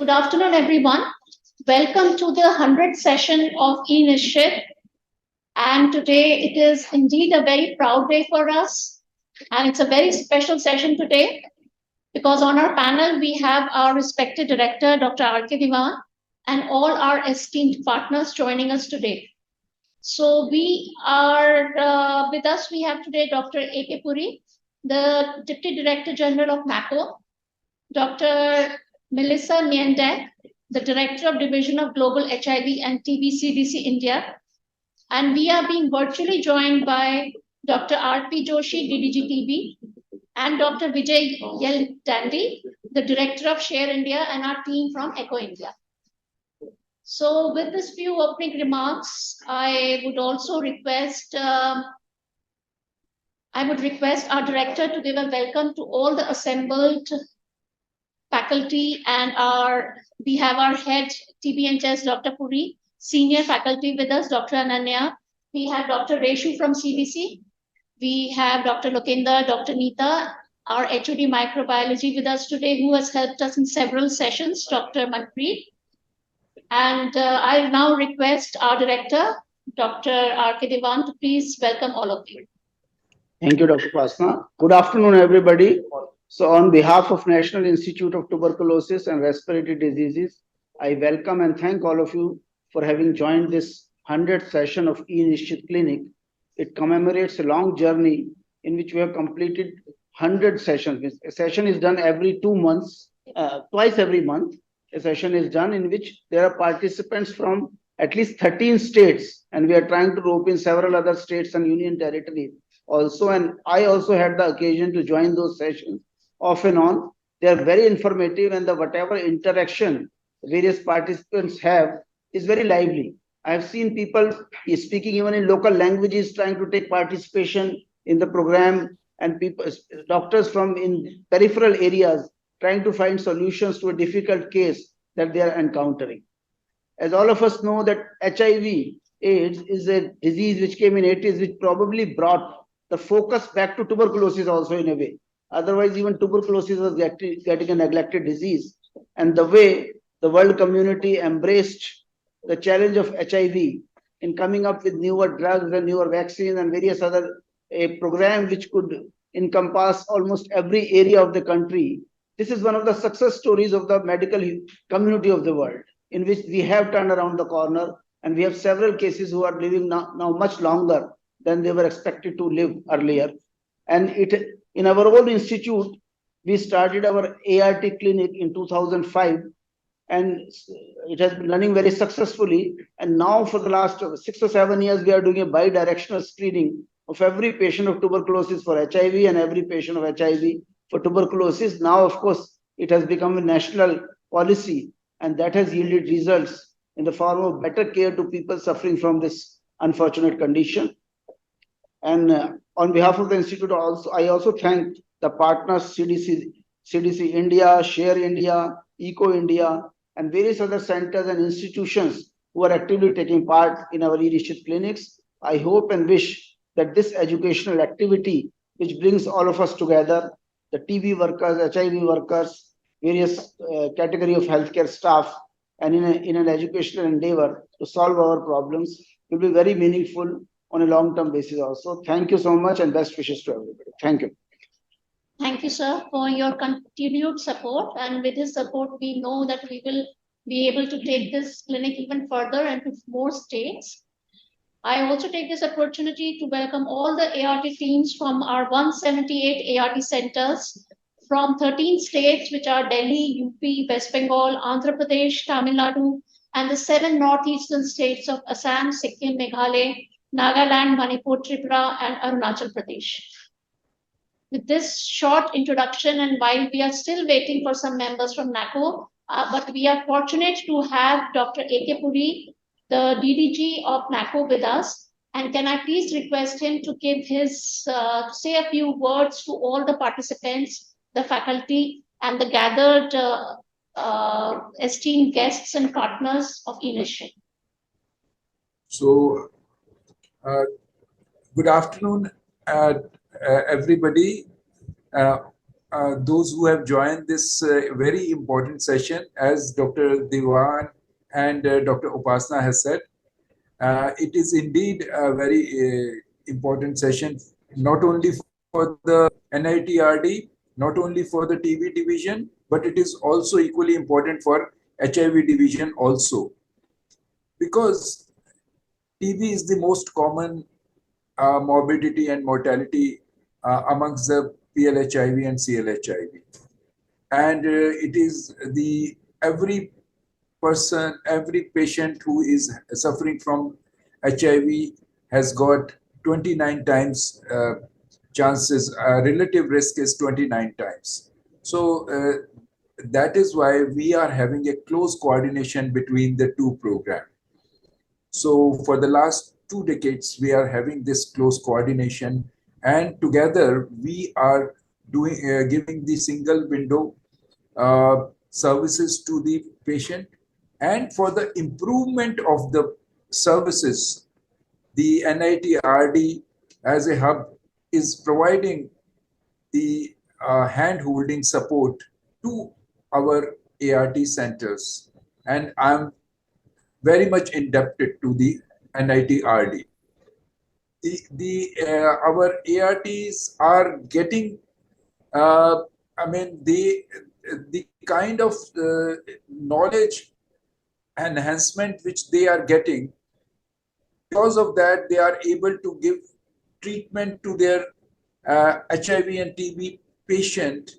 Good afternoon, everyone. Welcome to the 100th session of e-NISCHIT. And today it is indeed a very proud day for us. And it's a very special session today because on our panel, we have our respected director, Dr. R.K. Diwan, and all our esteemed partners joining us today. So we are, with us, we have today Dr. A.K. Puri, the Deputy Director General of NACO, Dr. Melissa Niendek, the Director of Division of Global HIV and TB CDC India. And we are being virtually joined by Dr. R.P. Joshi, DDG TB, and Dr. Vijay Yel-Dandy, the Director of Share India, and our team from ECHO India. So with this few opening remarks, I would also request our director to give a welcome to all the assembled faculty, and we have our head TB&HS, Dr. Puri, senior faculty with us, Dr. Ananya. We have Dr. Reshu from CDC. We have Dr. Lokendra, Dr. Neeta, our HOD microbiology with us today, who has helped us in several sessions, Dr. Manpreet. And I now request our director, Dr. R.K. Diwan, to please welcome all of you. Thank you, Dr. Pasna. Good afternoon, everybody. So on behalf of National Institute of Tuberculosis and Respiratory Diseases, I welcome and thank all of you for having joined this 100th session of e-NISCHIT Clinic. It commemorates a long journey in which we have completed 100 sessions. A session is done every 2 months, twice every month. A session is done in which there are participants from at least 13 states, and we are trying to rope in several other states and union territories also. And I also had the occasion to join those sessions off and on. They are very informative, and whatever interaction various participants have is very lively. I have seen people speaking even in local languages trying to take participation in the program, and doctors from in peripheral areas trying to find solutions to a difficult case that they are encountering. As all of us know that HIV/AIDS is a disease which came in 80s, which probably brought the focus back to tuberculosis also in a way. Otherwise, even tuberculosis was getting a neglected disease. And the way the world community embraced the challenge of HIV in coming up with newer drugs and newer vaccines and various other a program which could encompass almost every area of the country. This is one of the success stories of the medical community of the world, in which we have turned around the corner, and we have several cases who are living now much longer than they were expected to live earlier. And in our own institute, we started our ART clinic in 2005, and it has been running very successfully. And now for the last 6 or 7 years, we are doing a bi-directional screening of every patient of tuberculosis for HIV and every patient of HIV for tuberculosis. Now, of course, it has become a national policy, and that has yielded results in the form of better care to people suffering from this unfortunate condition. And on behalf of the institute, I also thank the partners, CDC India, Share India, ECHO India, and various other centers and institutions who are actively taking part in our e-NISCHIT clinics. I hope and wish that this educational activity, which brings all of us together, the TB workers, HIV workers, various category of healthcare staff, and in an educational endeavor to solve our problems, will be very meaningful on a long-term basis also. Thank you so much, and best wishes to everybody. Thank you. Thank you, sir, for your continued support. And with this support, we know that we will be able to take this clinic even further and to more states. I also take this opportunity to welcome all the ART teams from our 178 ART centers from 13 states, which are Delhi, UP, West Bengal, Andhra Pradesh, Tamil Nadu, and the 7 northeastern states of Assam, Sikkim, Meghalaya, Nagaland, Manipur, Tripura, and Arunachal Pradesh. With this short introduction, and while we are still waiting for some members from NACO, but we are fortunate to have Dr. A.K. Puri, the DDG of NACO, with us. And can I please request him to give his, say a few words to all the participants, the faculty, and the gathered esteemed guests and partners of e-NISCHIT. So, good afternoon, everybody. those who have joined this very important session, as Dr. Diwan and Dr. Upasna has said. It is indeed a very important session, not only for the NITRD, not only for the TB division, but it is also equally important for HIV division also. Because TB is the most common morbidity and mortality amongst the PLHIV and CLHIV. And it is the every person, every patient who is suffering from HIV has got 29 times chances, relative risk is 29 times. So that is why we are having a close coordination between the two programs. So for the last 2 decades, we are having this close coordination, and together we are doing giving the single window services to the patient. And for the improvement of the services, the NITRD as a hub is providing the hand-holding support to our ART centers. And I'm very much indebted to the NITRD. Our ARTs are getting, I mean, the kind of knowledge enhancement which they are getting. Because of that, they are able to give treatment to their HIV and TB patient,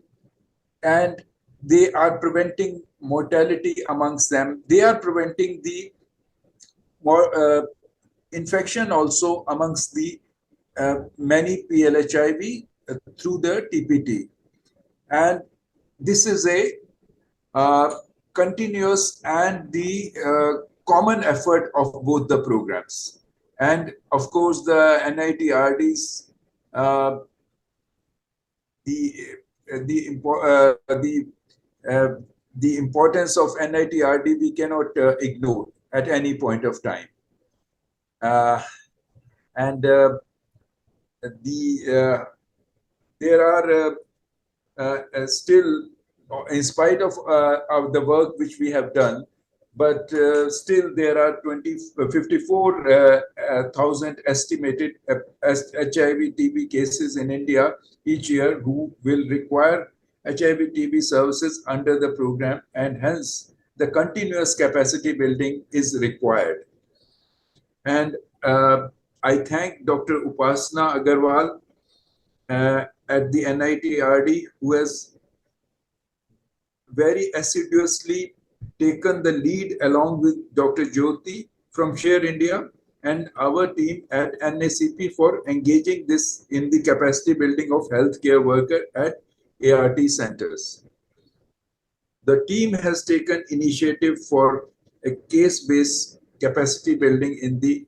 and they are preventing mortality amongst them. They are preventing the infection also amongst the many PLHIV through the TPT. And this is a continuous and the common effort of both the programs. And of course, the NITRDs, the importance of NITRD we cannot ignore at any point of time. And there are still, in spite of the work which we have done, but still there are 54,000 estimated HIV TB cases in India each year who will require HIV TB services under the program, and hence the continuous capacity building is required. And I thank Dr. Upasna Agarwal at the NITRD, who has very assiduously taken the lead along with Dr. Jyoti from Share India and our team at NACP for engaging this in the capacity building of healthcare worker at ART centers. The team has taken initiative for a case-based capacity building in the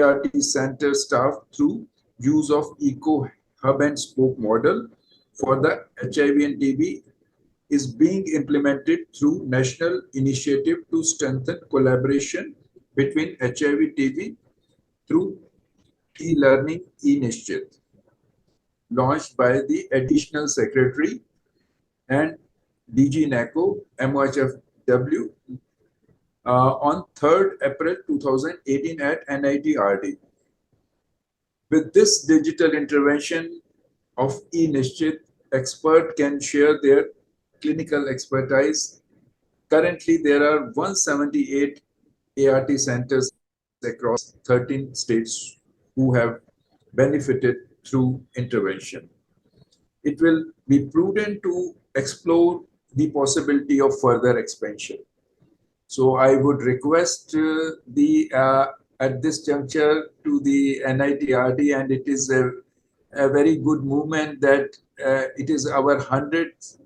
ART center staff through use of eco hub and spoke model for the HIV and TB is being implemented through national initiative to strengthen collaboration between HIV TB through e-learning e-NISCHIT, launched by the Additional Secretary and DG NACO MOHFW on 3rd April 2018 at NITRD. With this digital intervention of e-NISCHIT, expert can share their clinical expertise. Currently, there are 178 ART centers across 13 states who have benefited through intervention. It will be prudent to explore the possibility of further expansion. So I would request at this juncture to the NITRD, and it is a very good movement that it is our 100th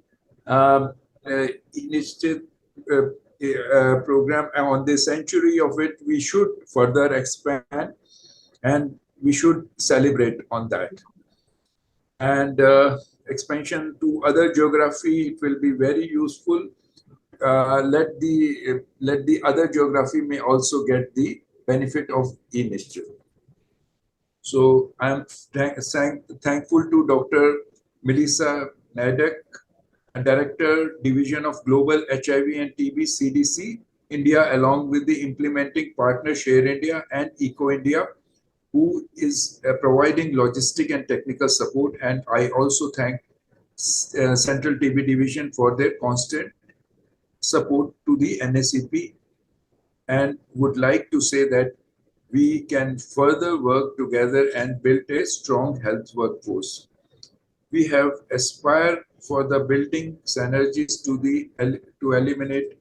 initiative program. On the century of it, we should further expand and we should celebrate on that. And expansion to other geography, it will be very useful. Let the other geography may also get the benefit of e-NISCHIT. So I am thankful to Dr. Melissa NADEC, Director, Division of Global HIV and TB, CDC, India, along with the implementing partner Share India and Eco India, who is providing logistic and technical support. And I also thank Central TB Division for their constant support to the NACP, and would like to say that we can further work together and build a strong health workforce. We have aspired for the building synergies to eliminate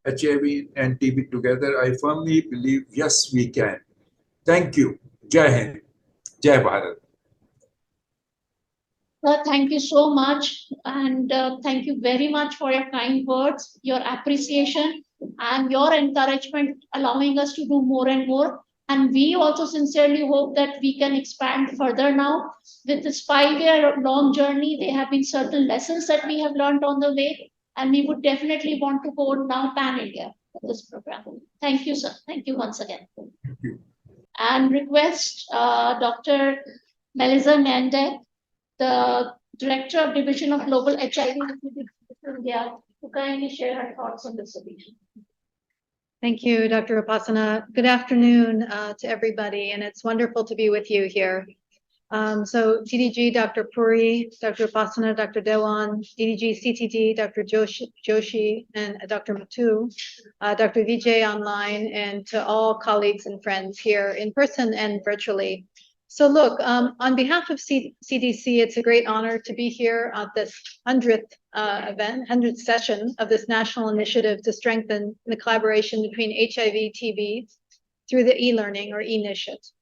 HIV and TB together. I firmly believe, yes, we can. Thank you. Jai Hind. Jai Bharat. Thank you so much. And thank you very much for your kind words, your appreciation, and your encouragement, allowing us to do more and more. And we also sincerely hope that we can expand further now. With this 5-year long journey, there have been certain lessons that we have learned on the way, and we would definitely want to go now pan-India for this program. Thank you, sir. Thank you once again. Thank you. And request Dr. Melissa Nande, the Director of Division of Global HIV in India, to kindly share her thoughts on this solution. Thank you, Dr. Upasana. Good afternoon to everybody, and it's wonderful to be with you here. So DDG, Dr. Puri, Dr. Upasana, Dr. Dewan, DDG CTD, Dr. Joshi, and Dr. Matu, Dr. Vijay online, and to all colleagues and friends here in person and virtually. So look, on behalf of CDC, it's a great honor to be here at this 100th session of this national initiative to strengthen the collaboration between HIV, TB through the e-learning or e-NISCHIT.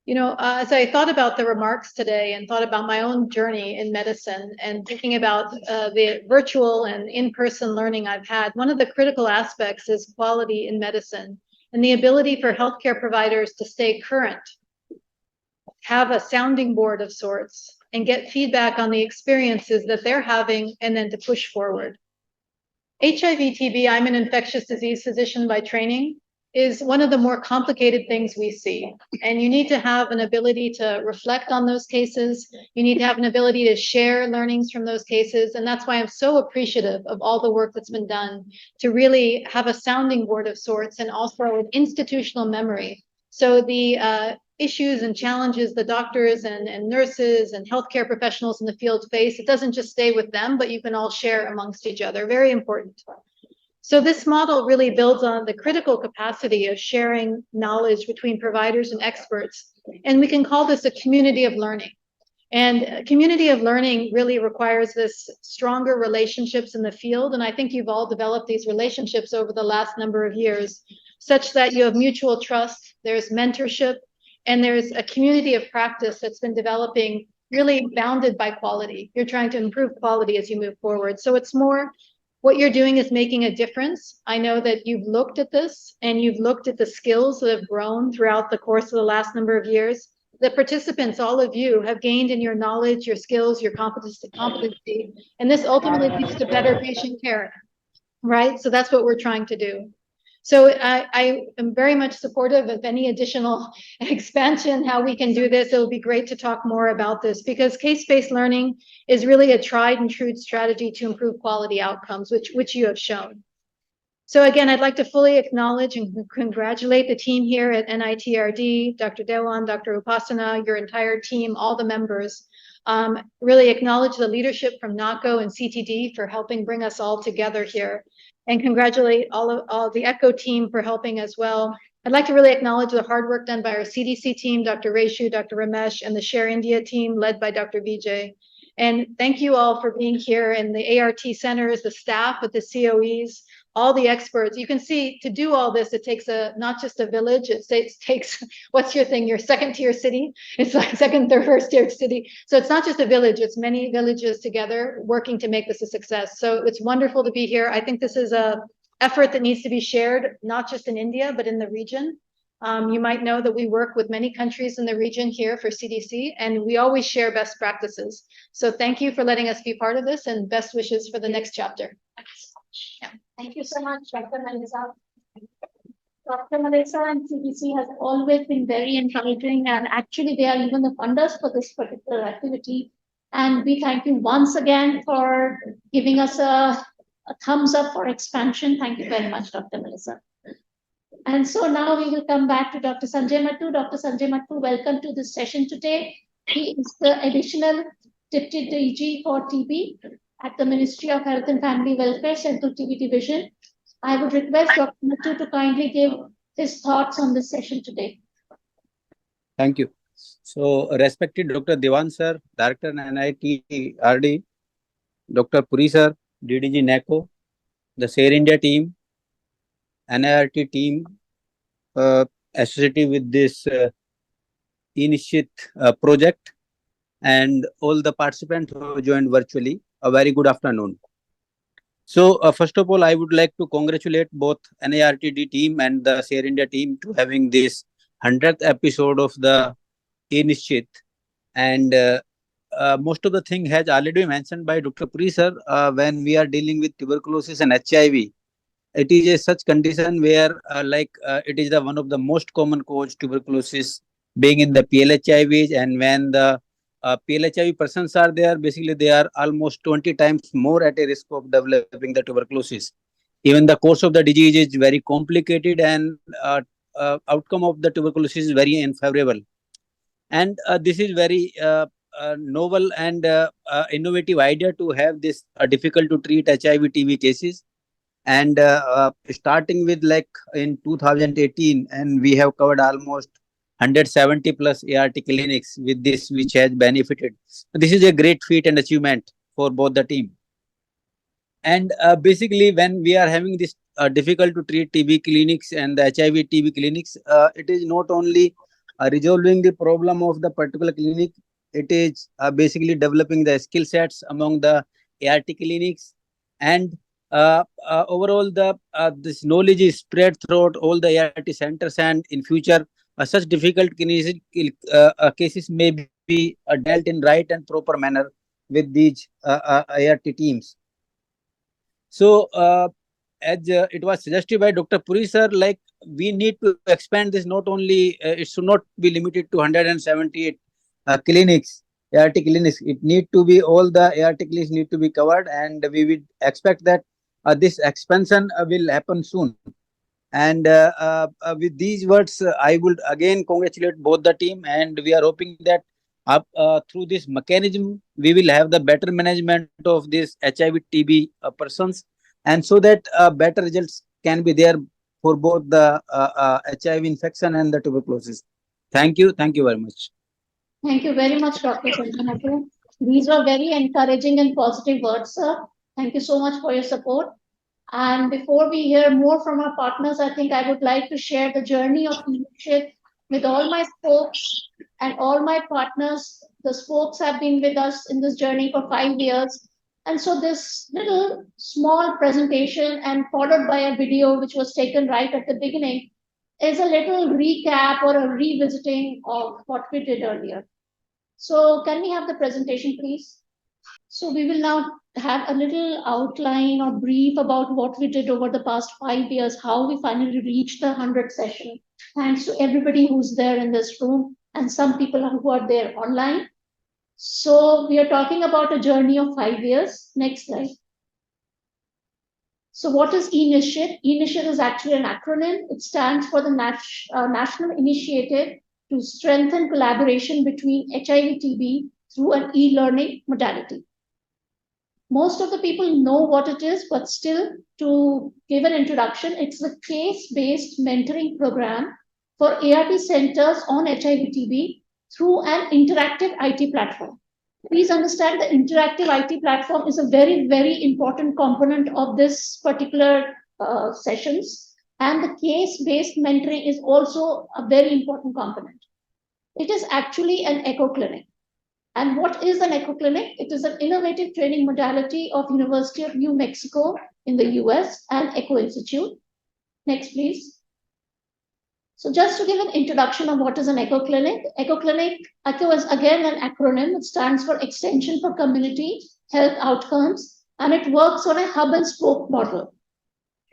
You know, as I thought about the remarks today and thought about my own journey in medicine and thinking about the virtual and in-person learning I've had, one of the critical aspects is quality in medicine and the ability for healthcare providers to stay current, have a sounding board of sorts, and get feedback on the experiences that they're having and then to push forward. HIV, TB, I'm an infectious disease physician by training, is one of the more complicated things we see. And you need to have an ability to reflect on those cases. You need to have an ability to share learnings from those cases. And that's why I'm so appreciative of all the work that's been done to really have a sounding board of sorts and also an institutional memory. So the issues and challenges the doctors and nurses and healthcare professionals in the field face, it doesn't just stay with them, but you can all share amongst each other. Very important. So this model really builds on the critical capacity of sharing knowledge between providers and experts. And we can call this a community of learning. And a community of learning really requires this stronger relationships in the field. And I think you've all developed these relationships over the last number of years, such that you have mutual trust, there's mentorship, and there's a community of practice that's been developing really bounded by quality. You're trying to improve quality as you move forward. So it's more what you're doing is making a difference. I know that you've looked at this and you've looked at the skills that have grown throughout the course of the last number of years. The participants, all of you, have gained in your knowledge, your skills, your competency, and this ultimately leads to better patient care, right? So that's what we're trying to do. So I am very much supportive of any additional expansion, how we can do this. It would be great to talk more about this because case-based learning is really a tried and true strategy to improve quality outcomes, which you have shown. So again, I'd like to fully acknowledge and congratulate the team here at NITRD, Dr. Dewan, Dr. Upasana, your entire team, all the members. Really acknowledge the leadership from NACO and CTD for helping bring us all together here. And congratulate all the ECHO team for helping as well. I'd like to really acknowledge the hard work done by our CDC team, Dr. Reshu, Dr. Ramesh, and the Share India team led by Dr. Vijay. And thank you all for being here and the ART centers, the staff at the COEs, all the experts. You can see to do all this, it takes not just a village, it takes, what's your thing, your second tier city? It's like second, third, first tier city. So it's not just a village, it's many villages together working to make this a success. So it's wonderful to be here. I think this is a effort that needs to be shared, not just in India, but in the region. You might know that we work with many countries in the region here for CDC, and we always share best practices. So thank you for letting us be part of this and best wishes for the next chapter. Yeah. Thank you so much, Dr. Melissa. Dr. Melissa and CDC has always been very encouraging, and actually they are even the funders for this particular activity. And we thank you once again for giving us a thumbs up for expansion. Thank you very much, Dr. Melissa. And so now we will come back to Dr. Sanjay Mattu. Dr. Sanjay Mattu, welcome to this session today. He is the additional Deputy DG for TB at the Ministry of Health and Family Welfare, Central TB Division. I would request Dr. Mattu to kindly give his thoughts on this session today. Thank you. So, respected Dr. Dewan sir, Director NIT RD, Dr. Puri sir, DDG NACO, the Share India team, NIRT team associated with this e-NISCHIT project, and all the participants who joined virtually, a very good afternoon. So, first of all, I would like to congratulate both NIRTD team and the Share India team to having this 100th episode of the e-NISCHIT. And most of the thing has already been mentioned by Dr. Puri sir. When we are dealing with tuberculosis and HIV, it is a such condition where it is the one of the most common cause tuberculosis being in the PLHIVs, and when the PLHIV persons are there, basically they are almost 20 times more at a risk of developing the tuberculosis. Even the course of the disease is very complicated, and outcome of the tuberculosis is very unfavorable. And this is very novel and innovative idea to have this difficult to treat HIV TB cases. And starting with like in 2018, and we have covered almost 170 plus ART clinics with this, which has benefited. This is a great feat and achievement for both the team. And basically, when we are having this difficult to treat TB clinics and the HIV TB clinics, it is not only resolving the problem of the particular clinic, it is basically developing the skill sets among the ART clinics, and overall this knowledge is spread throughout all the ART centers, and in future such difficult cases may be dealt in right and proper manner with these ART teams. So as it was suggested by Dr. Puri sir, like we need to expand this. Not only it should not be limited to 178 clinics, ART clinics. It need to be all the ART clinics need to be covered, and we would expect that this expansion will happen soon. And with these words, I would again congratulate both the team, and we are hoping that through this mechanism, we will have the better management of this HIV TB persons, and so that better results can be there for both the HIV infection and the tuberculosis. Thank you. Thank you very much. Thank you very much, Dr. Sanjay Mattu. These were very encouraging and positive words, sir. Thank you so much for your support. And before we hear more from our partners, I think I would like to share the journey of e-NISCHIT with all my spokes and all my partners. The spokes have been with us in this journey for 5 years. And so this little small presentation and followed by a video which was taken right at the beginning is a little recap or a revisiting of what we did earlier. So can we have the presentation, please? So we will now have a little outline or brief about what we did over the past 5 years, how we finally reached the 100th session. Thanks to everybody who's there in this room and some people who are there online. So we are talking about a journey of 5 years. Next slide. So what is e-NISCHIT? e-NISCHIT is actually an acronym. It stands for the National Initiative to Strengthen Collaboration Between HIV TB through an e-learning modality. Most of the people know what it is, but still to give an introduction, it's a case-based mentoring program for ART centers on HIV TB through an interactive IT platform. Please understand the interactive IT platform is a very, very important component of this particular sessions. And the case-based mentoring is also a very important component. It is actually an echo clinic. And what is an echo clinic? It is an innovative training modality of University of New Mexico in the US and Echo Institute. Next, please. So just to give an introduction of what is an echo clinic, echo is again an acronym. It stands for Extension for Community Health Outcomes, and it works on a hub and spoke model.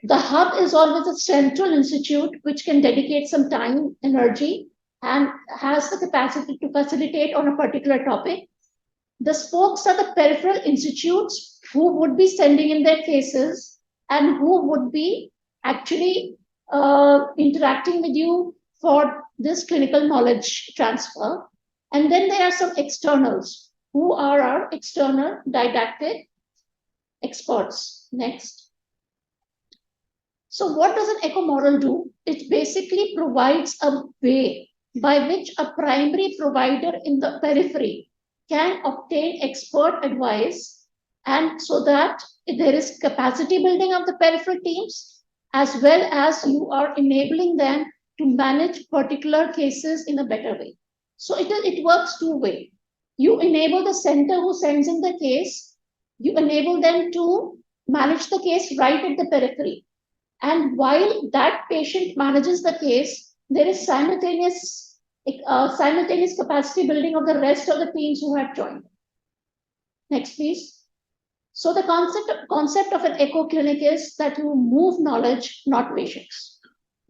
The hub is always a central institute which can dedicate some time, energy, and has the capacity to facilitate on a particular topic. The spokes are the peripheral institutes who would be sending in their cases and who would be actually interacting with you for this clinical knowledge transfer. And then there are some externals who are our external didactic experts. Next. So what does an echo model do? It basically provides a way by which a primary provider in the periphery can obtain expert advice, and so that there is capacity building of the peripheral teams, as well as you are enabling them to manage particular cases in a better way. So it works two ways. You enable the center who sends in the case, you enable them to manage the case right at the periphery. And while that patient manages the case, there is simultaneous capacity building of the rest of the teams who have joined. Next, please. So the concept of an echo clinic is that you move knowledge, not patients.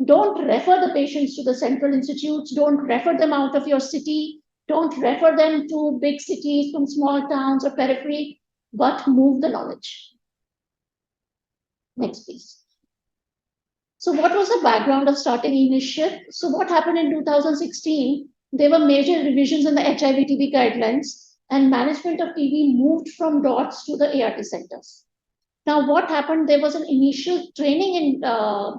Don't refer the patients to the central institutes. Don't refer them out of your city. Don't refer them to big cities from small towns or periphery, but move the knowledge. Next, please. So what was the background of starting e-NISCHIT? So what happened in 2016? There were major revisions in the HIV/TB guidelines, and management of TB moved from DOTS to the ART centers. Now, what happened? There was an initial training in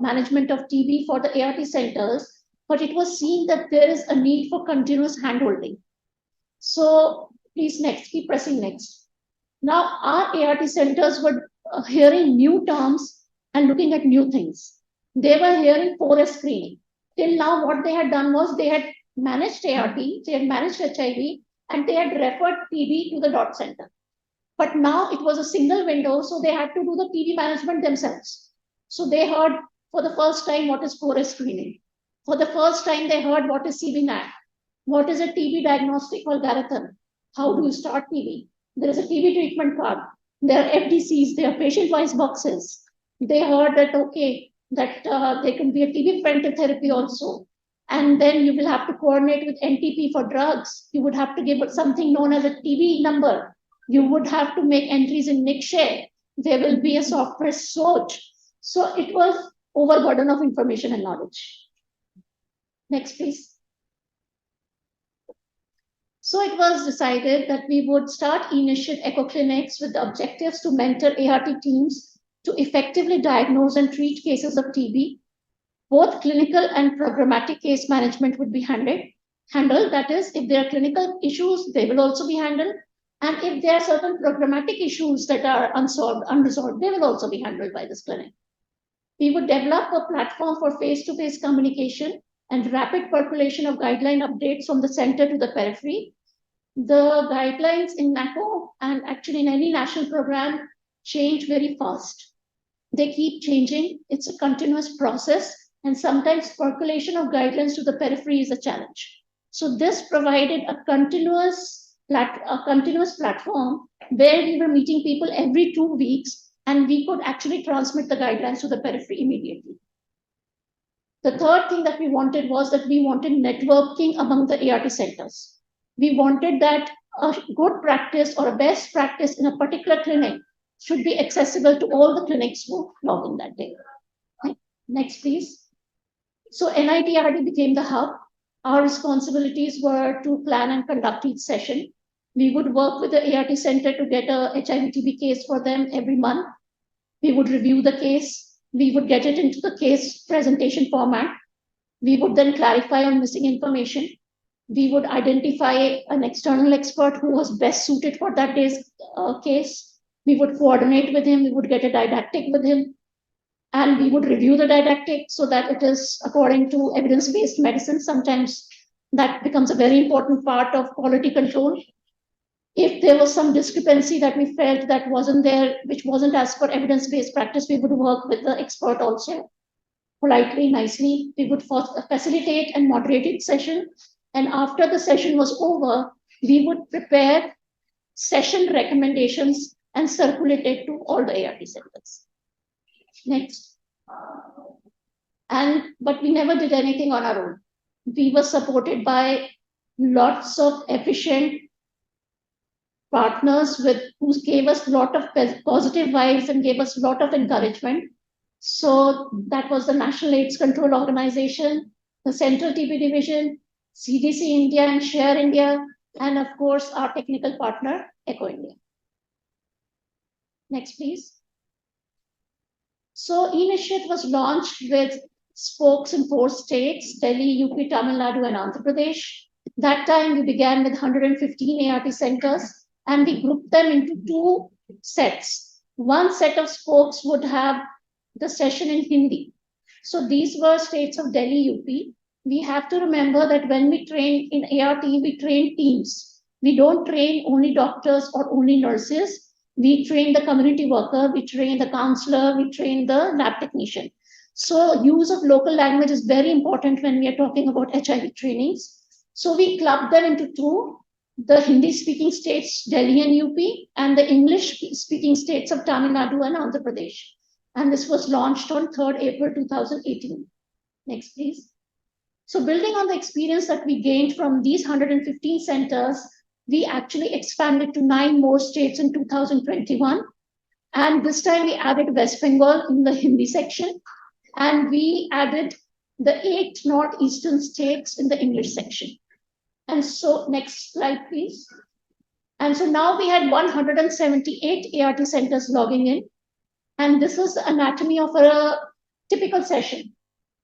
management of TB for the ART centers, but it was seen that there is a need for continuous handholding. So please next, keep pressing next. Now, our ART centers were hearing new terms and looking at new things. They were hearing porous screening. Till now, what they had done was they had managed ART, they had managed HIV, and they had referred TB to the DOT center. But now it was a single window, so they had to do the TB management themselves. So they heard for the first time what is porous screening. For the first time, they heard what is CBNAT. What is a TB diagnostic algorithm? How do you start TB? There is a TB treatment card. There are FDCs, there are patient-wise boxes. They heard that, okay, that there can be a TB preventive therapy also. And then you will have to coordinate with NTP for drugs. You would have to give something known as a TB number. You would have to make entries in NICHIT. There will be a software SOAT. So it was overburden of information and knowledge. Next, please. So it was decided that we would start e-NISCHIT echo clinics with the objectives to mentor ART teams to effectively diagnose and treat cases of TB. Both clinical and programmatic case management would be handled. That is, if there are clinical issues, they will also be handled. And if there are certain programmatic issues that are unresolved, they will also be handled by this clinic. We would develop a platform for face-to-face communication and rapid percolation of guideline updates from the center to the periphery. The guidelines in NACO and actually in any national program change very fast. They keep changing. It's a continuous process, and sometimes percolation of guidelines to the periphery is a challenge. So this provided a continuous platform where we were meeting people every 2 weeks, and we could actually transmit the guidelines to the periphery immediately. The third thing that we wanted was that we wanted networking among the ART centers. We wanted that a good practice or a best practice in a particular clinic should be accessible to all the clinics who log in that day. Next, please. So NITRD became the hub. Our responsibilities were to plan and conduct each session. We would work with the ART center to get a HIV/TB case for them every month. We would review the case. We would get it into the case presentation format. We would then clarify on missing information. We would identify an external expert who was best suited for that day's case. We would coordinate with him. We would get a didactic with him. And we would review the didactic so that it is according to evidence-based medicine. Sometimes that becomes a very important part of quality control. If there was some discrepancy that we felt that wasn't there, which wasn't as per evidence-based practice, we would work with the expert also. Politely, nicely, we would facilitate and moderate each session. And after the session was over, we would prepare session recommendations and circulate it to all the ART centers. Next. But we never did anything on our own. We were supported by lots of efficient partners who gave us a lot of positive vibes and gave us a lot of encouragement. So that was the National AIDS Control Organization, the Central TB Division, CDC India and Share India, and of course our technical partner, Echo India. Next, please. So e-NISCHIT was launched with spokes in 4 states, Delhi, UP, Tamil Nadu, and Andhra Pradesh. That time we began with 115 ART centers, and we grouped them into 2 sets. One set of spokes would have the session in Hindi. So these were states of Delhi, UP. We have to remember that when we train in ART, we train teams. We don't train only doctors or only nurses. We train the community worker, we train the counselor, we train the lab technician. So use of local language is very important when we are talking about HIV trainings. So we clubbed them into 2, the Hindi-speaking states, Delhi and UP, and the English-speaking states of Tamil Nadu and Andhra Pradesh. And this was launched on 3rd April 2018. Next, please. So building on the experience that we gained from these 115 centers, we actually expanded to 9 more states in 2021. And this time we added West Bengal in the Hindi section. And we added the 8 northeastern states in the English section. And so next slide, please. And so now we had 178 ART centers logging in. And this is the anatomy of a typical session.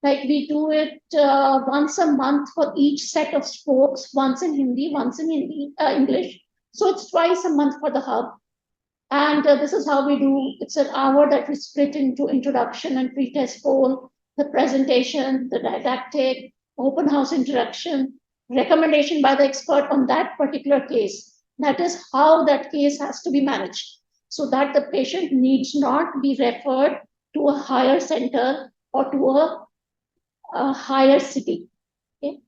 Like we do it once a month for each set of spokes, once in Hindi, once in English. So it's twice a month for the hub. And this is how we do, it's an hour that we split into introduction and pre-test poll, the presentation, the didactic, open house interaction, recommendation by the expert on that particular case. That is how that case has to be managed, so that the patient needs not be referred to a higher center or to a higher city. Okay?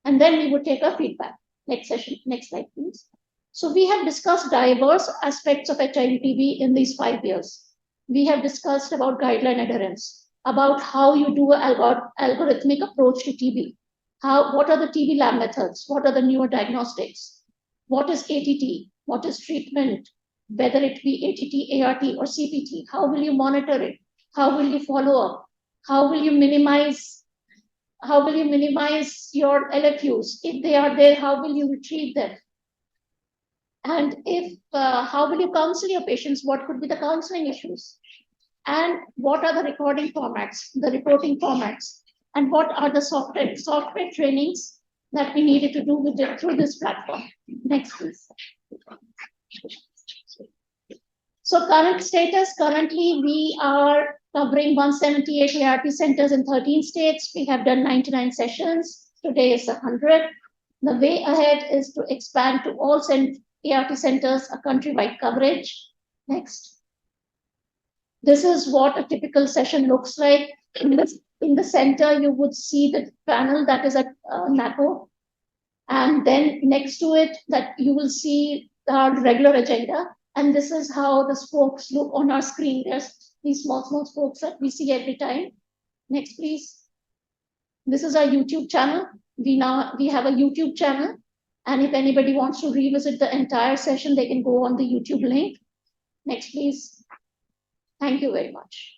And then we would take a feedback. Next session, next slide, please. So we have discussed diverse aspects of HIV/TB in these 5 years. We have discussed about guideline adherence, about how you do an algorithmic approach to TB. What are the TB lab methods? What are the newer diagnostics? What is ATT? What is treatment? Whether it be ATT, ART, or CPT, how will you monitor it? How will you follow up? How will you minimize your LFUs? If they are there, how will you retrieve them? And if how will you counsel your patients? What could be the counseling issues? And what are the recording formats, the reporting formats? And what are the software trainings that we needed to do with it through this platform? Next, please. So current status, currently we are covering 178 ART centers in 13 states. We have done 99 sessions. Today is 100. The way ahead is to expand to all ART centers, a countrywide coverage. Next. This is what a typical session looks like. In the center, you would see the panel that is at NACO. And then next to it, that you will see our regular agenda. And this is how the spokes look on our screen. There's these small spokes that we see every time. Next, please. This is our YouTube channel. We have a YouTube channel. And if anybody wants to revisit the entire session, they can go on the YouTube link. Next, please. Thank you very much.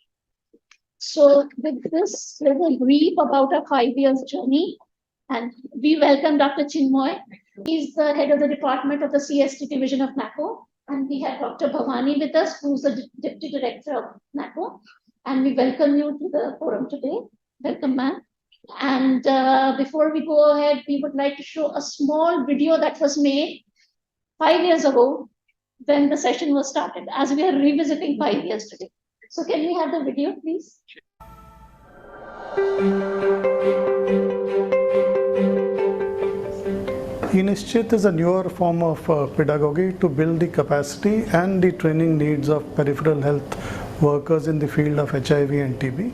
So with this little brief about our 5 years journey, and we welcome Dr. Chinmoy. He's the head of the department of the CST division of NACO. And we have Dr. Bhavani with us, who's the deputy director of NACO. And we welcome you to the forum today. Welcome, ma'am. And before we go ahead, we would like to show a small video that was made 5 years ago when the session was started, as we are revisiting 5 years today. So can we have the video, please? e-NISCHIT is a newer form of pedagogy to build the capacity and the training needs of peripheral health workers in the field of HIV and TB.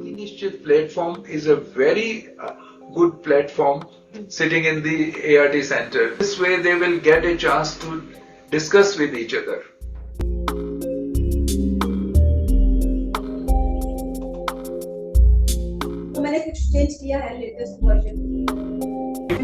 e-NISCHIT platform is a very good platform sitting in the ART center. This way they will get a chance to discuss with each other. मैंने कुछ change किया है latest version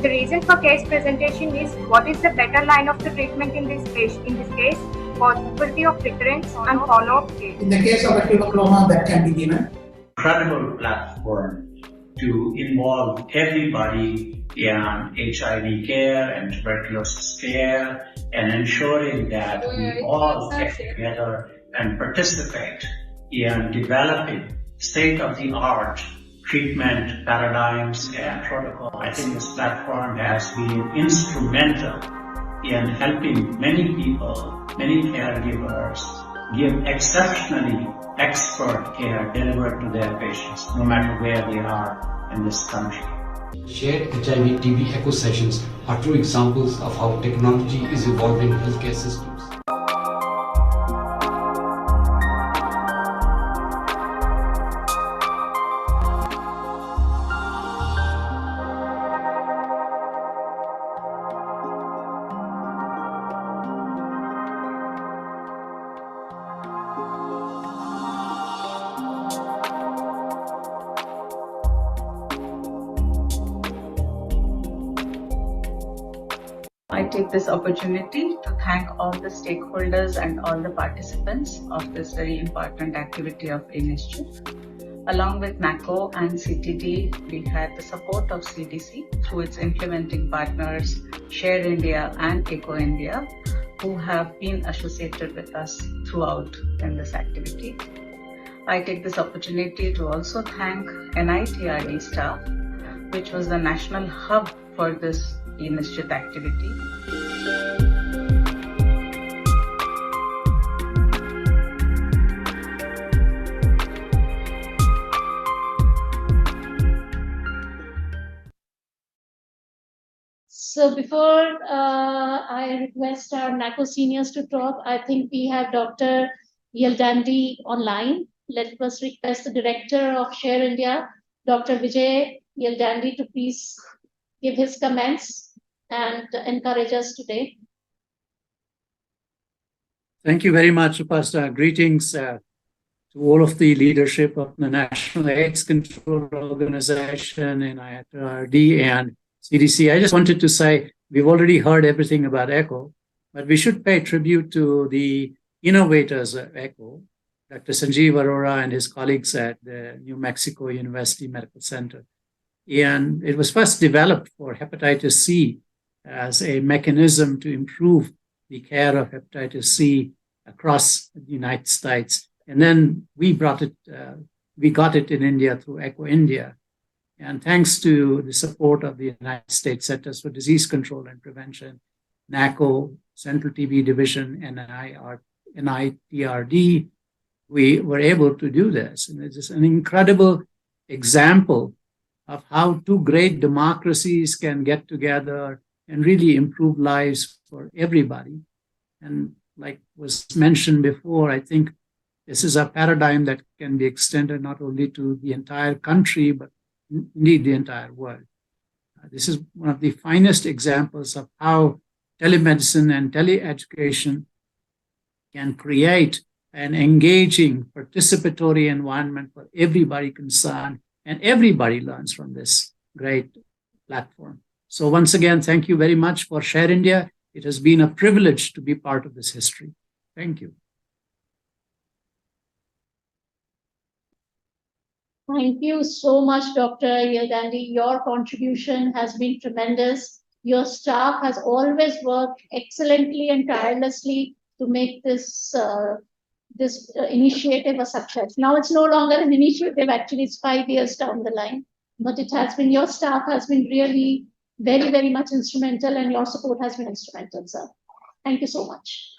The reason for case presentation is what is the better line of the treatment in this case, possibility of recurrence and follow-up care. In the case of acute glaucoma, that can be given. Incredible platform to involve everybody in HIV care and tuberculosis care and ensuring that we all get together and participate in developing state-of-the-art treatment paradigms and protocol. I think this platform has been instrumental in helping many people, many caregivers give exceptionally expert care delivered to their patients, no matter where they are in this country. Shared HIV TB echo sessions are true examples of how technology is evolving healthcare systems. I take this opportunity to thank all the stakeholders and all the participants of this very important activity of e-NISCHIT. Along with NACO and CTD, we had the support of CDC through its implementing partners, Share India and Eco India, who have been associated with us throughout in this activity. I take this opportunity to also thank NITRD staff, which was the national hub for this e-NISCHIT activity. So before I request our NACO seniors to talk, I think we have Dr. Yaldandi online. Let us request the Director of Share India, Dr. Vijay Yaldandi, to please give his comments and encourage us today. Thank you very much, Upasana. Greetings to all of the leadership of the National AIDS Control Organization, NITRD, and CDC. I just wanted to say, we've already heard everything about ECHO, but we should pay tribute to the innovators of ECHO, Dr. Sanjeev Arora and his colleagues at the New Mexico University Medical Center. And it was first developed for hepatitis C as a mechanism to improve the care of hepatitis C across the United States. And then we got it in India through Eco India. And thanks to the support of the United States Centers for Disease Control and Prevention, NACO, Central TB Division, NITRD, we were able to do this. And it's just an incredible example of how two great democracies can get together and really improve lives for everybody. And like was mentioned before, I think this is a paradigm that can be extended not only to the entire country, but indeed the entire world. This is one of the finest examples of how telemedicine and teleeducation can create an engaging, participatory environment for everybody concerned, and everybody learns from this great platform. So once again, thank you very much for Share India. It has been a privilege to be part of this history. Thank you. Thank you so much, Dr. Yaldandi. Your contribution has been tremendous. Your staff has always worked excellently and tirelessly to make this initiative a success. Now it's no longer an initiative, actually it's 5 years down the line, but it has been, your staff has been really very, very much instrumental, and your support has been instrumental, sir. Thank you so much.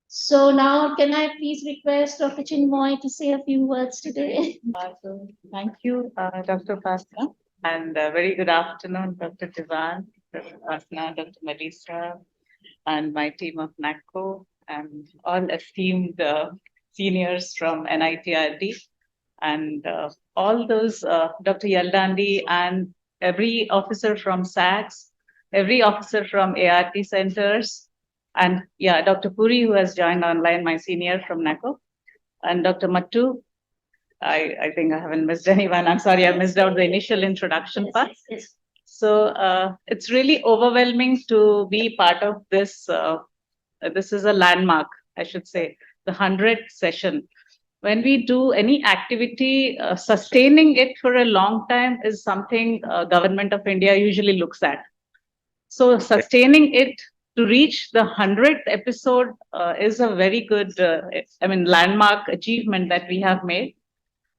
So now can I please request Dr. Chinmoy to say a few words today? Thank you, Dr. Upasana, and very good afternoon, Dr. Divan, Dr. Upasana, Dr. Melissa, and my team of NACO, and all esteemed seniors from NITRD, and all those, Dr. Yaldandi, and every officer from SACS, every officer from ART centers, and yeah, Dr. Puri, who has joined online, my senior from NACO, and Dr. Mattu, I think I haven't missed anyone. I'm sorry, I missed out the initial introduction part. Yes. So it's really overwhelming to be part of this. This is a landmark, I should say, the 100th session. When we do any activity, sustaining it for a long time is something Government of India usually looks at. So sustaining it to reach the 100th episode is a very good, landmark achievement that we have made.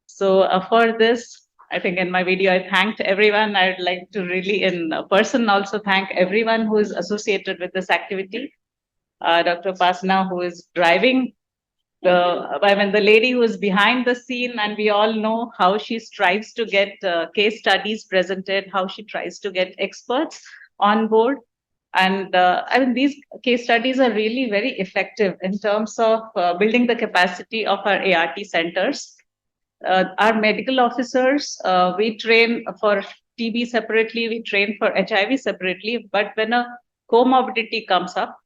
So for this, I think in my video, I thanked everyone. I'd like to really in person also thank everyone who is associated with this activity. Dr. Upasana, who is driving the lady who is behind the scene, and we all know how she strives to get case studies presented, how she tries to get experts on board. And these case studies are really very effective in terms of building the capacity of our ART centers. Our medical officers, we train for TB separately, we train for HIV separately, but when a comorbidity comes up,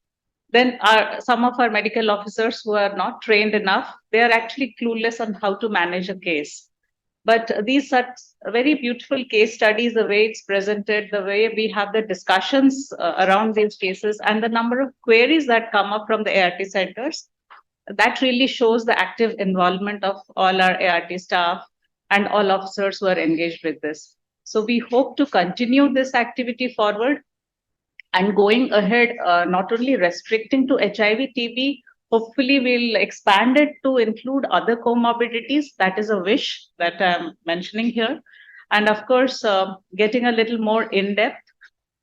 then some of our medical officers who are not trained enough, they are actually clueless on how to manage a case. But these such very beautiful case studies, the way it's presented, the way we have the discussions around these cases, and the number of queries that come up from the ART centers, that really shows the active involvement of all our ART staff and all officers who are engaged with this. So we hope to continue this activity forward. And going ahead, not only restricting to HIV, TB, hopefully we'll expand it to include other comorbidities. That is a wish that I'm mentioning here. And of course, getting a little more in-depth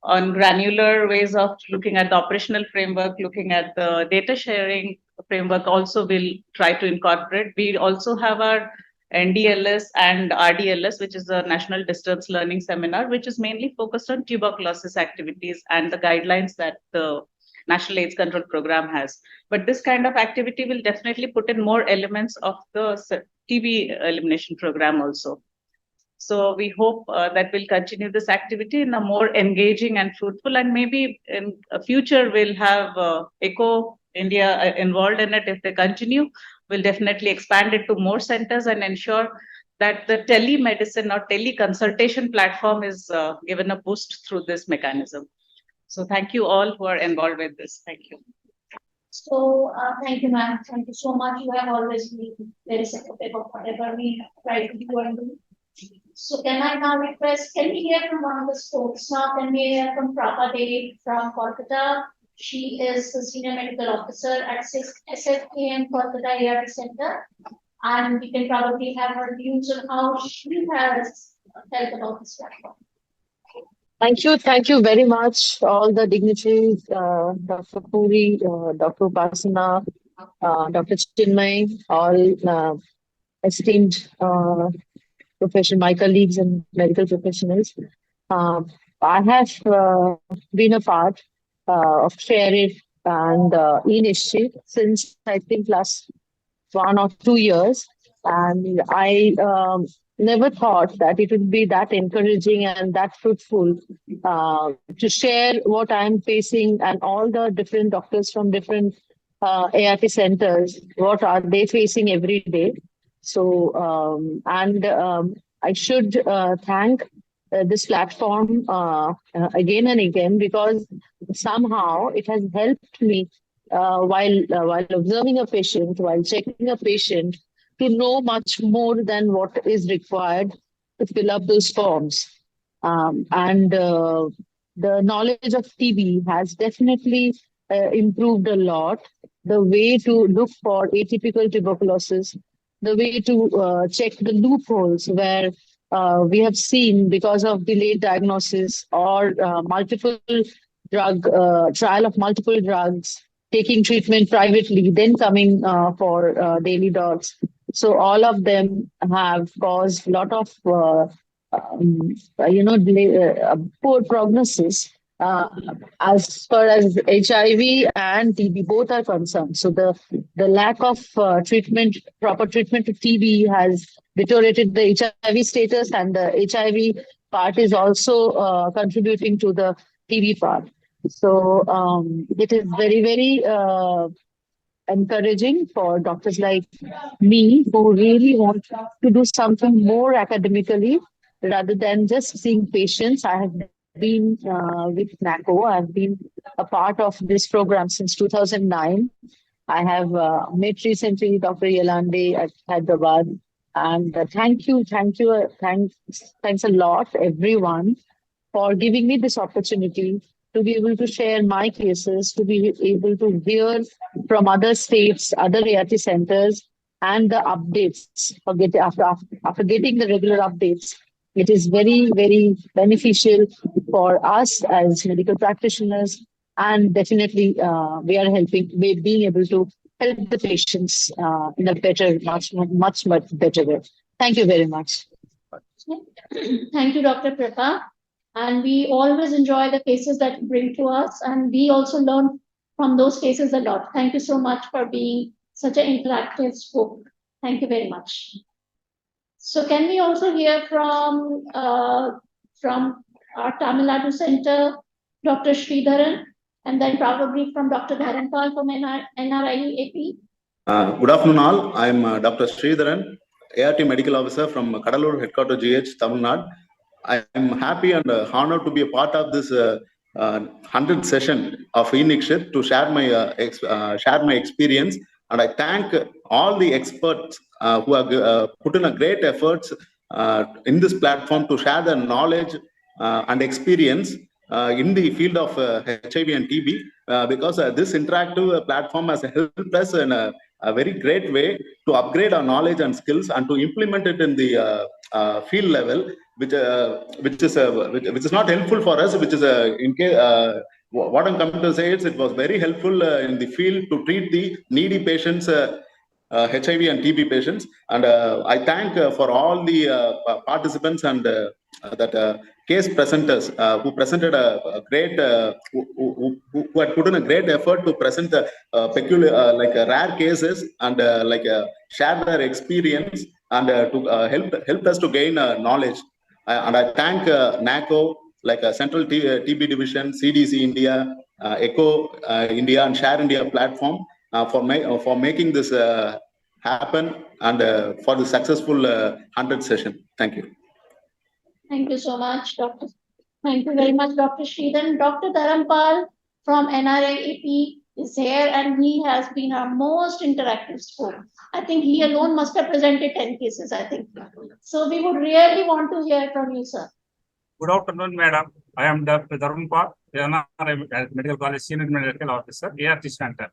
on granular ways of looking at the operational framework, looking at the data sharing framework also we'll try to incorporate. We also have our NDLS and RDLS, which is a National Distance Learning Seminar, which is mainly focused on tuberculosis activities and the guidelines that the National AIDS Control Program has. But this kind of activity will definitely put in more elements of the TB elimination program also. So we hope that we'll continue this activity in a more engaging and fruitful, and maybe in the future we'll have ECO India involved in it. If they continue, we'll definitely expand it to more centers and ensure that the telemedicine or teleconsultation platform is given a boost through this mechanism. So thank you all who are involved with this. Thank you. So thank you, ma'am. Thank you so much. You have always been very supportive of whatever we try to do and do. So can I now request, can we hear from one of the spokes now? Can we hear from Prabha Devi from Kolkata? She is the Senior Medical Officer at SFKM Kolkata ART Center. And we can probably have her views on how she has felt about this platform. Thank you very much, all the dignitaries, Dr. Puri, Dr. Upasana, Dr. Chinmay, all esteemed my colleagues and medical professionals. I have been a part of Share and e-NISCHIT since I think last 1 or 2 years. And I never thought that it would be that encouraging and that fruitful to share what I'm facing and all the different doctors from different ART centers, what are they facing every day. So, I should thank this platform again and again, because somehow it has helped me while observing a patient, while checking a patient, to know much more than what is required to fill up those forms. The knowledge of TB has definitely improved a lot. The way to look for atypical tuberculosis, the way to check the loopholes where we have seen because of delayed diagnosis or multiple trial of multiple drugs, taking treatment privately, then coming for daily dogs. So all of them have caused a lot of, poor prognosis as far as HIV and TB both are concerned. So the lack of proper treatment to TB has deteriorated the HIV status, and the HIV part is also contributing to the TB part. So it is very, very encouraging for doctors like me who really want to do something more academically rather than just seeing patients. I have been with NACO. I've been a part of this program since 2009. I have met recently Dr. Yelande at Hyderabad. And thanks a lot, everyone, for giving me this opportunity to be able to share my cases, to be able to hear from other states, other reality centers, and the updates. After getting the regular updates, it is very, very beneficial for us as medical practitioners, and definitely we are being able to help the patients in a better, much better way. Thank you very much. Thank you, Dr. Pratha. And we always enjoy the cases that you bring to us, and we also learn from those cases a lot. Thank you so much for being such an interactive spoke. Thank you very much. So can we also hear from our Tamil Nadu Center, Dr. Sridharan, and then probably from Dr. Dharampal from NRIE AP? Good afternoon all. I am Dr. Sridharan, ART Medical Officer from Kadalur Headquarters GH, Tamil Nadu. I am happy and honored to be a part of this 100th session of e-NISCHIT to share my experience. And I thank all the experts who have put in a great efforts in this platform to share their knowledge and experience in the field of HIV and TB, because this interactive platform has helped us in a very great way to upgrade our knowledge and skills and to implement it in the field level, which is not helpful for us, which is in case what I'm coming to say is it was very helpful in the field to treat the needy patients, HIV and TB patients. And I thank for all the participants and that case presenters who presented a great, who had put in a great effort to present peculiar, like rare cases and share their experience and to help us to gain knowledge. And I thank NACO, like Central TB Division, CDC India, ECHO India, and Share India platform for making this happen and for the successful 100th session. Thank you. Thank you so much, Doctor. Thank you very much, Dr. Sridharan. Dr. Dharampal from NRIE is here, and he has been our most interactive spoke. I think he alone must have presented 10 cases, I think. So we would really want to hear from you, sir. Good afternoon, madam. I am Dr. Dharampal, NRI Medical College Senior Medical Officer, ART Center.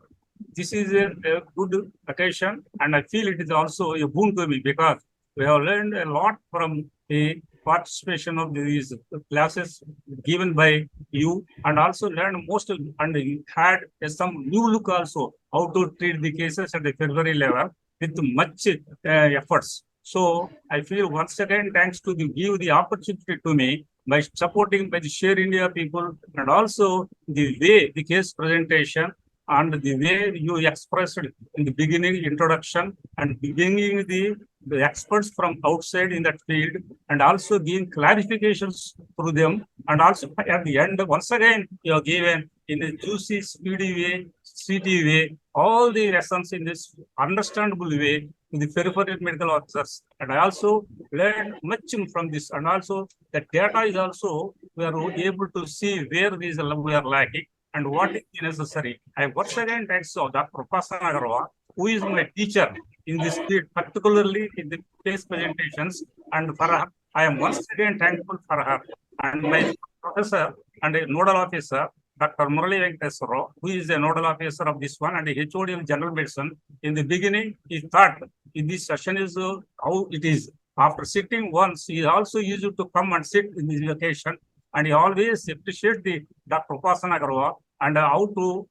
This is a good occasion, and I feel it is also a boon to me because we have learned a lot from the participation of these classes given by you, and also learned most and had some new look also how to treat the cases at the February level with much efforts. So I feel once again thanks to give the opportunity to me by supporting by the Share India people, and also the way the case presentation and the way you expressed in the beginning introduction and beginning the experts from outside in that field, and also giving clarifications through them, and also at the end once again you have given in a juicy, speedy way, speedy way, all the lessons in this understandable way to the peripheral medical officers. And I also learned much from this, and also the data is also we are able to see where these we are lacking and what is necessary. I once again thanks to Dr. Upasana Agarwal, who is my teacher in this field, particularly in the case presentations, and for her, I am once again thankful for her. And my professor and a nodal officer, Dr. Murali Venkateswara, who is a nodal officer of this one and a HOD of general medicine. In the beginning, he thought in this session is how it is. After sitting once, he also used to come and sit in this location, and he always appreciates the Dr. Upasana Agarwal and how to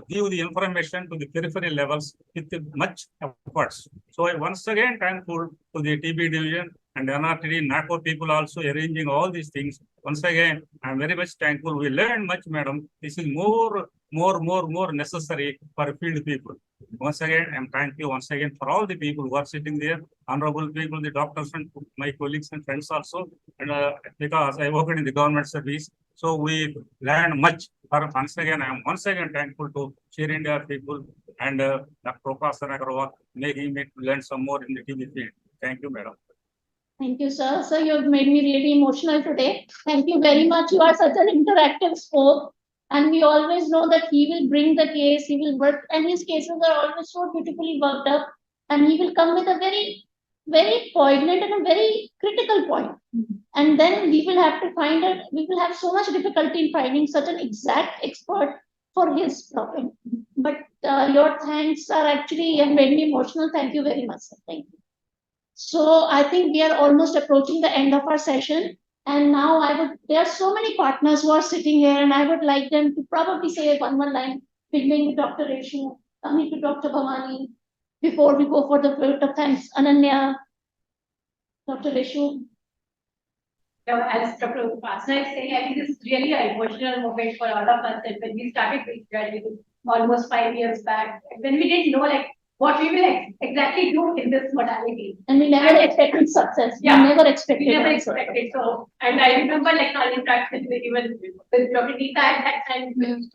give the information to the peripheral levels with much efforts. So I once again thankful to the TB division and NRTD, NACO people also arranging all these things. Once again, I'm very much thankful. We learned much, madam. This is more necessary for field people. Once again, I'm thank you once again for all the people who are sitting there, honorable people, the doctors and my colleagues and friends also. And because I worked in the government service, so we learned much. Once again, I'm once again thankful to Share India people and Dr. Upasana Agarwal, making me learn some more in the TV field. Thank you, madam. Thank you, sir. Sir, you have made me really emotional today. Thank you very much. You are such an interactive spoke. And we always know that he will bring the case, he will work, and his cases are always so beautifully worked up. And he will come with a very, very poignant and a very critical point. And then we will have to find it, we will have so much difficulty in finding such an exact expert for his topic. But your thanks are actually have made me emotional. Thank you very much, sir. Thank you. So I think we are almost approaching the end of our session. And now there are so many partners who are sitting here, and I would like them to probably say one line, beginning with Dr. Reshu, coming to Dr. Bhavani, before we go for the vote of thanks. Ananya, Dr. Reshu. As Dr. Upasana is saying, I think this is really an emotional moment for all of us. And when we started this journey almost 5 years back, when we didn't know what we will exactly do in this modality. And we never expected success. Yeah. We never expected. We never expected. So, and I remember our interaction even with Dr. Geeta at that time when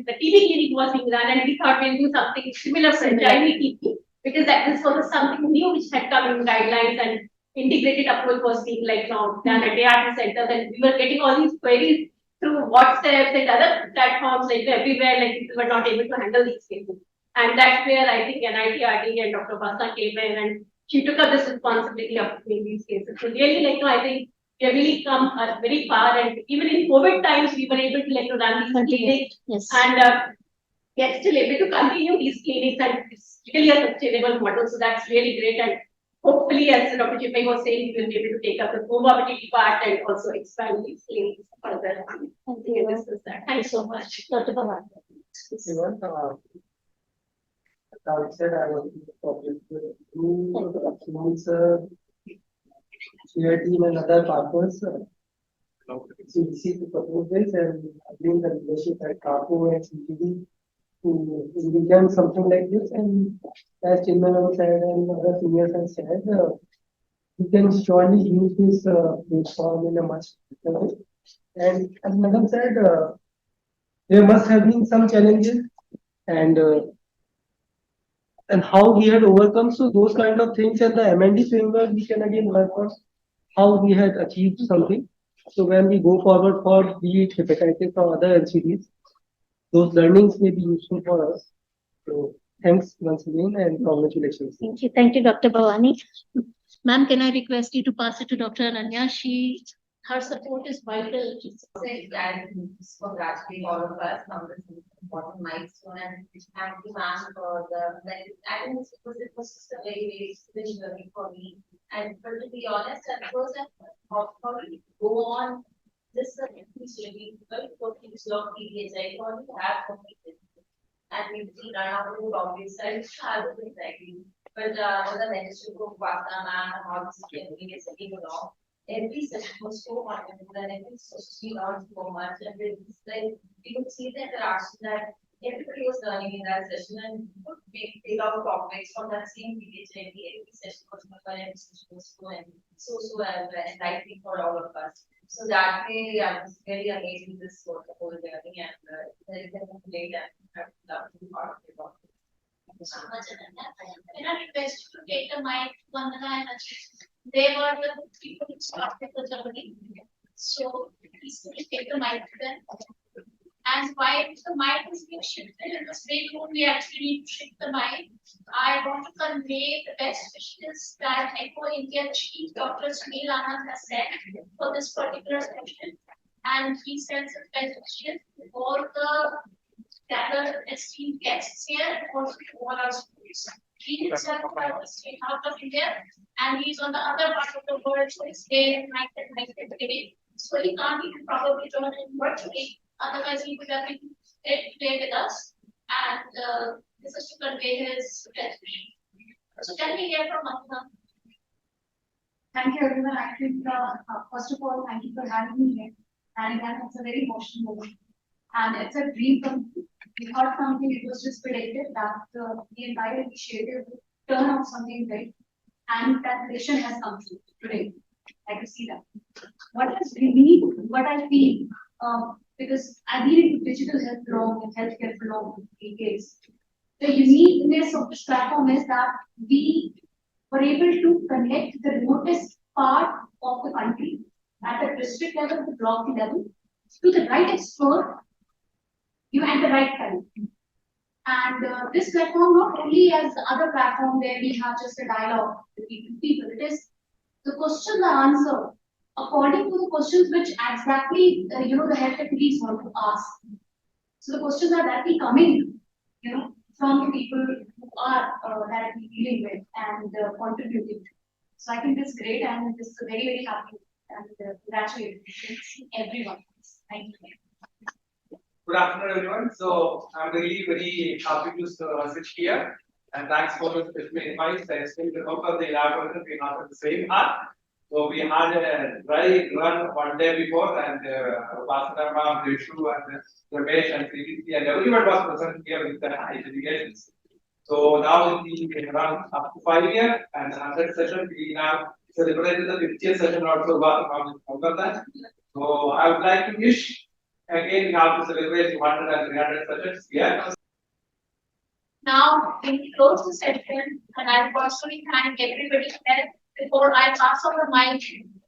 the TB clinic was being run, and we thought we'll do something similar for HIV TB, because this was something new which had come in guidelines, and integrated approach was being done at ART centers, and we were getting all these queries through WhatsApp and other platforms everywhere, people were not able to handle these cases. And that's where I think NITRD and Dr. Basa came in, and she took up this responsibility of doing these cases. So really, I think we have really come very far, and even in COVID times, we were able to run these clinics, and get still able to continue these clinics, and it's really a sustainable model. So that's really great, and hopefully, as Dr. Chimay was saying, we will be able to take up the comorbidity part and also expand these clinics further. Thank you. Thanks so much, Dr. Bhavan. Outside, I was public your team and other partners. CDC to propose this, and bring the leadership at CAPO and CTD to envision something like this. And as Chinmay said and other seniors have said, we can surely use this platform in a much better way. And as Madam said, there must have been some challenges, and how we had overcome. So those kind of things, and the MND framework, we can again work on how we had achieved something. So when we go forward for be it hepatitis or other NCDs, those learnings may be useful for us. So thanks once again, and congratulations. Thank you. Thank you, Dr. Bhavani. Ma'am, can I request you to pass it to Dr. Ananya? Her support is vital. And congratulate all of us on this important milestone, and thank you, ma'am, for I think it was just a very rich journey for me. And to be honest, at first I thought to go on this journey, for things of PDHI, for me to have completed. And we run out of the obvious side, I was exactly. But the leadership of Upasana, ma'am, and all this is taking along. Every session was so wonderful, and every session we learned so much, and it's we could see the interaction that everybody was learning in that session, and we could pick out topics from that same PDHI. Every session was fun, every session was so enlightening for all of us. So that way, I was very amazed with this whole journey, and very great, and I would love to be part of it. Thank you so much, Ananya. Can I request you to take the mic, Vandana and Ajit? They were the people who started the journey. So please take the mic to them. And while the mic is being shifted in this big room, we actually need to shift the mic. I want to convey the best wishes that ECHO India Chief Dr. Sunil Anand has said for this particular session. And he sends the best wishes to all the gathered esteemed guests here, and also to all our students. He himself is out of India, and he's on the other part of the world, so he's there today. So he can't even probably join in virtually, otherwise he would have been today with us. And this is to convey his best wishes. So can we hear from Madhuna? Thank you, everyone. I think, first of all, thank you for having me here. And again, it's a very emotional moment. And it's a dream come true. We thought something, it was just predicted that the entire initiative would turn out something great. And that vision has come true today. I can see that. What I feel, because I've been into digital health long and healthcare for long decades. the uniqueness of this platform is that we were able to connect the remotest part of the country at the district level, the block level, to the right expert, at the right time. And this platform, not only as the other platform where we have just a dialogue between people, it is the questions are answered according to the questions which exactly the health techniques want to ask. So the questions are directly coming, from the people who are directly dealing with and contributing. So I think this is great, and this is very, very happy, and congratulations to everyone. Thank you. Good afternoon, everyone. So I'm really very happy to sit here, and thanks for the invite. I still remember the elaboration we had at the same hour. So we had a dry run one day before, and Pastor Ma'am, Rishu, and Ramesh, and CDC, and everyone was present here with the high delegations. So now we run up to 5 years, and the 100th session we have celebrated the 50th session also. So I would like to wish. Again, we have to celebrate 100 and 300 sessions here. Now, we close the session, and I personally thank everybody here. Before I pass on the mic,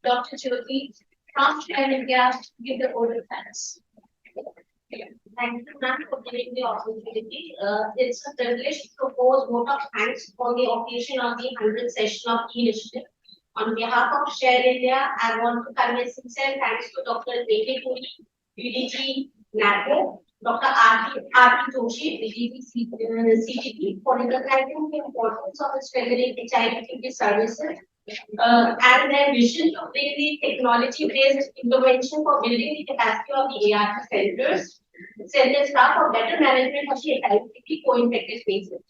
Dr. Jyoti from Share India to give the order thanks. Thank you, ma'am, for giving the opportunity. It's a privilege to propose vote of thanks for the occasion of the 100th session of e-NISCHIT. On behalf of Share India, I want to convey sincere thanks to Dr. A.K. Puri, DDG NACO, Dr. R.P. Joshi, DDG CTP, for recognizing the importance of strengthening HIV services and their vision to bring the technology-based intervention for building the capacity of the ART center staff for better management of the HIV co-infected cases.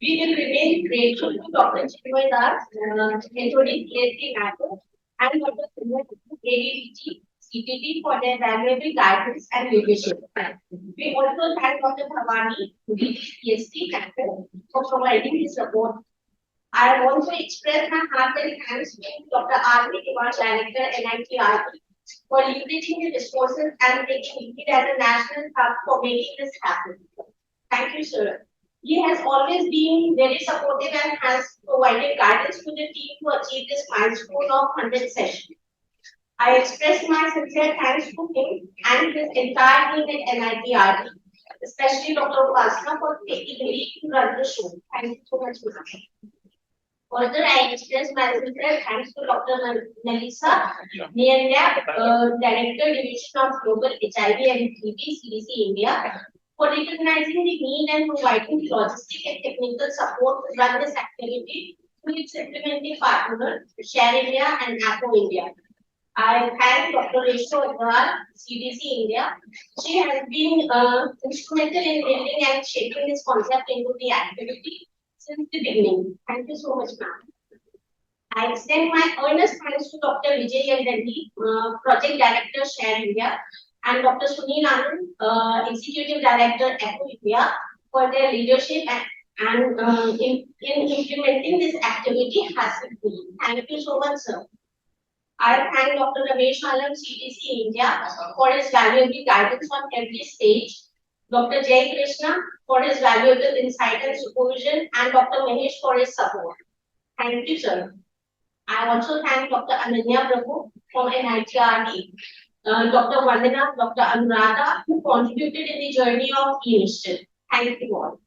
We will remain grateful to Dr. Chinmay Das, HOD PhD NACO, and Dr. ADDG CTT for their valuable guidance and leadership. We also thank Dr. Bhavani, PhD NACO, for providing his support. I want to express my heartfelt thanks to Dr. R.P. Kumar, Director, NITRP, for leveraging the resources and taking it as a national hub for making this happen. Thank you, sir. He has always been very supportive and has provided guidance to the team to achieve this milestone of 100 sessions. I express my sincere thanks to him and his entire team at NITRP, especially Dr. Upasana for taking the lead to run the show. Thank you so much, ma'am. Further, I express my sincere thanks to Dr. Melissa Nianya, Director, Division of Global HIV and TB, CDC India, for recognizing the need and providing the logistic and technical support to run this activity to its implementing partner, Share India and NACO India. I thank Dr. Resho Agrawal, CDC India. She has been instrumental in building and shaping this concept into the activity since the beginning. Thank you so much, ma'am. I extend my earnest thanks to Dr. Vijay Yandani, Project Director, Share India, and Dr. Sunil Anand, Executive Director, ECHO India, for their leadership and in implementing this activity hassle-free. Thank you so much, sir. I thank Dr. Ramesh Alam, CDC India, for his valuable guidance on every stage, Dr. Jay Krishna for his valuable insight and supervision, and Dr. Mahesh for his support. Thank you, sir. I also thank Dr. Ananya Prabhu from NITRD, Dr. Vandana, Dr. Anuradha, who contributed in the journey of e-NISCHIT. Thank you all.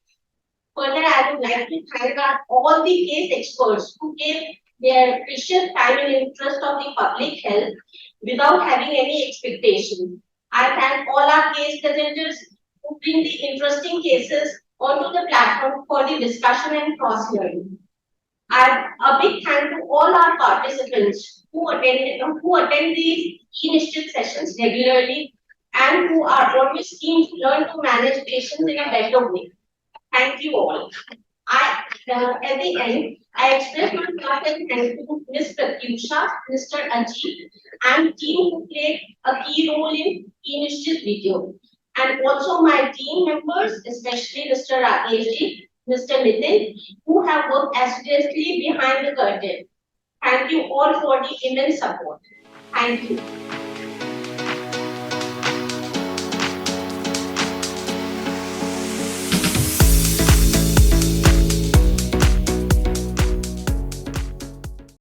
Further, I would like to thank all the case experts who gave their precious time and interest of the public health without having any expectation. I thank all our case presenters who bring the interesting cases onto the platform for the discussion and cross-learning. A big thank to all our participants who attend these e-NISCHIT sessions regularly and who are always keen to learn to manage patients in a better way. Thank you all. At the end, I express my heartfelt thanks to Ms. Pratyusha, Mr. Ajit, and team who played a key role in e-NISCHIT video. And also my team members, especially Mr. Rakesh, Mr. Nitin, who have worked assiduously behind the curtain. Thank you all for the immense support. Thank you.